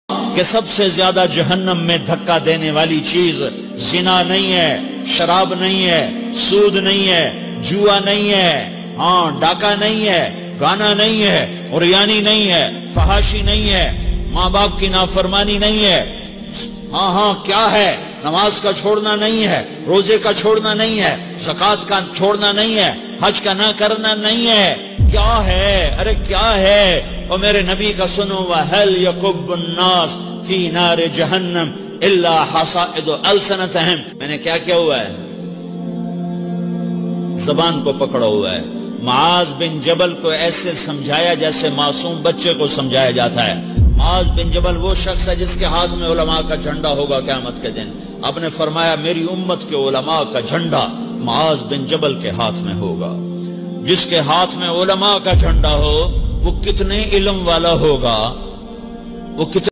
کہ سب سے زیادہ جہنم میں دھکا دینے والی چیز زنا نہیں ہے، شراب نہیں ہے، سود نہیں ہے، جوا نہیں ہے، ڈاکہ نہیں ہے، گانا نہیں ہے، عریانی نہیں ہے، فحاشی نہیں ہے، ماں باپ کی نافرمانی نہیں ہے، کیا ہے؟ نماز کا چھوڑنا نہیں ہے، روزے کا چھوڑنا نہیں ہے، زکوٰۃ کا چھوڑنا نہیں ہے، حج کا نہ کرنا نہیں ہے، کیا ہے؟ ارے کیا ہے؟ اور میرے نبی کا سنو، وَهَلْ يَكُبُّ النَّاسِ فِي نَارِ جَهَنَّمَ إِلَّا حَصَائِدُ أَلْسِنَتِهِمْ۔ میں نے کیا کیا ہوا ہے؟ زبان کو پکڑا ہوا ہے۔ معاذ بن جبل کو ایسے سمجھایا جیسے معصوم بچے کو سمجھایا جاتا ہے۔ معاذ بن جبل وہ شخص ہے جس کے ہاتھ میں علماء کا جھنڈا ہوگا قیامت کے دن۔ آپ نے فرمایا میری امت کے علماء کا جھنڈا معاذ بن جبل کے ہاتھ میں ہوگا۔ جس کے ہاتھ میں علماء کا جھنڈا ہو وہ کتنے علم والا ہوگا، وہ کتنے